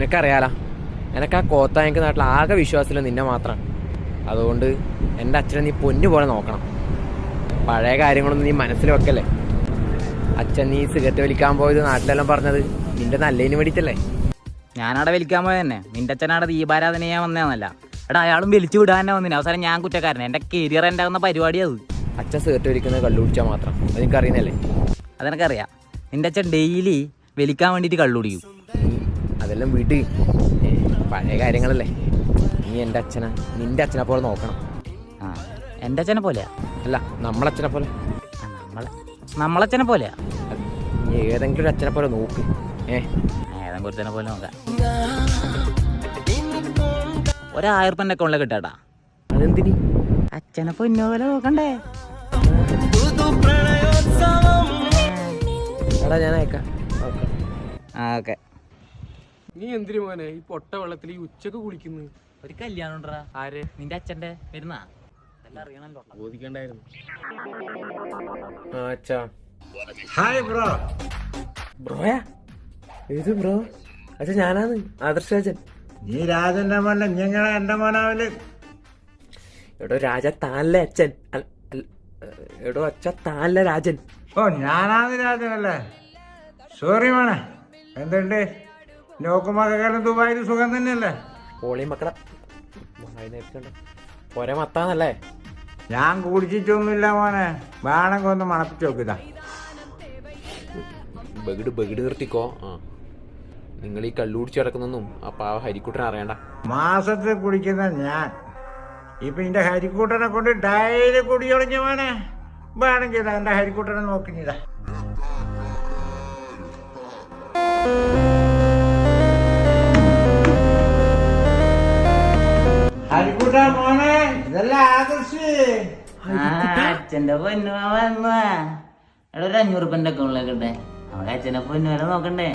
നിനക്കറിയാലോ, എനിക്ക് ആ കോത്തായക്ക് നാട്ടിൽ ആകെ വിശ്വാസമില്ല നിന്നെ മാത്രം. അതുകൊണ്ട് എൻ്റെ അച്ഛനെ നീ പൊന്നു പോലെ നോക്കണം. പഴയ കാര്യങ്ങളൊന്നും നീ മനസ്സിൽ വെക്കല്ലേ. അച്ഛൻ നീ സിഗരറ്റ് വലിക്കാൻ പോയത് നാട്ടിലെല്ലാം പറഞ്ഞത് നിന്റെ നല്ലതിന് വേണ്ടിയിട്ടല്ലേ? ഞാനവിടെ വലിക്കാൻ പോയത് തന്നെ. നിന്റെ അച്ഛനവിടെ ദീപാരാധന ചെയ്യാൻ വന്നതെന്നല്ല. എടാ അയാളും വലിച്ചു വിടാൻ തന്നെ വന്നില്ല. അവസാനം ഞാൻ കുറ്റക്കാരൻ. എൻ്റെ കരിയർ ഉണ്ടാകുന്ന പരിപാടിയത്. അച്ഛൻ സിഗരറ്റ് വലിക്കുന്നത് കള്ളുപിടിച്ചാൽ മാത്രം, അതെനിക്കറിയുന്നല്ലേ? അതെനിക്കറിയാം. നിന്റെ അച്ഛൻ ഡെയിലി വലിക്കാൻ വേണ്ടിയിട്ട് കള്ളുപിടിക്കും. അതെല്ലാം വീട്ടിൽ പഴയ കാര്യങ്ങളല്ലേ. നീ എൻ്റെ അച്ഛനെ നിന്റെ അച്ഛനെ പോലെ നോക്കണം. ആ, എൻ്റെ അച്ഛനെ പോലെയാ? അല്ല, നമ്മളച്ഛനെ പോലെ. നമ്മളച്ഛനെ പോലെയാ? നീ ഏതെങ്കിലും ഒരു അച്ഛനെ പോലെ നോക്ക്. ഏതെങ്കിലും ഒരുത്തനെ പോലെ നോക്കാം. 1000 രൂപ എൻ്റെ അക്കൗണ്ടിലേക്ക് ഇട്ടാ. അതെന്തിനി? അച്ഛനെ പൊന്നു പോലെ നോക്കണ്ടേ? എടാ ഞാൻ അയക്കാം. ഓക്കെ. നീ എന്തിനു മോനെ ഈ പൊട്ട വെള്ളത്തിൽ ഈ ഉച്ചക്ക് കുളിക്കുന്നു? ഒരു കല്യാണം ഉണ്ടോ? ആര്? നിന്റെ അച്ഛൻ്റെ വരുന്നാ? എല്ലാം അറിയണല്ലോ. ബോധിക്കണ്ടായിരുന്നു. അച്ഛാ. Hi bro. ബ്രോയാ? ഏത് ബ്രോ? അച്ഛൻ ഞാനാണ്, ആദർശരാജൻ. നീ രാജന്റെ മോനെ, ഞങ്ങളെ എന്റെ മോനാവല്. എടോ രാജ താനല്ലേ അച്ഛൻ? എടോ അച്ഛ താനല്ലേ രാജൻ? ഓ ഞാനാണ് രാജനല്ലേ. സോറി മോനെ. എന്തുണ്ട് നോക്കുമക്കാലം ദുബായിൽ സുഖം തന്നെയല്ലേ? പോളി മക്കളെ പൊര മത്താന്നല്ലേ? ഞാൻ കുടിച്ചിട്ടൊന്നുമില്ല മോനെ. വേണമെങ്കിൽ ഒന്ന് മണപ്പിച്ച് നോക്കിതാ. ബഗിട് നിർത്തിക്കോ. നിങ്ങൾ ഈ കള്ളുടിച്ച് കിടക്കുന്നൊന്നും ആ പാവ ഹരിക്കുട്ടനെ അറിയണ്ട. മാസത്തിൽ കുടിക്കുന്ന ഞാൻ ഇപ്പൊ എന്റെ ഹരിക്കൂട്ടനെ കൊണ്ട് ഡയറി കുടി തുടങ്ങിയ മോനെ. വേണമെങ്കിൽ എന്റെ ഹരിക്കൂട്ടനെ നോക്കിഞ്ഞതാ. ഹരിക്കൂട്ട മോനെ, ഇതെല്ലാം ആദർശ്. അച്ഛൻ്റെ പൊന്നു വന്ന എടാ, ഒരു 500 രൂപ അക്കൗണ്ടിലേക്ക് ഇട്ടെ. നമുക്ക് അച്ഛനെ പൊന്നു വരെ നോക്കണ്ടേ?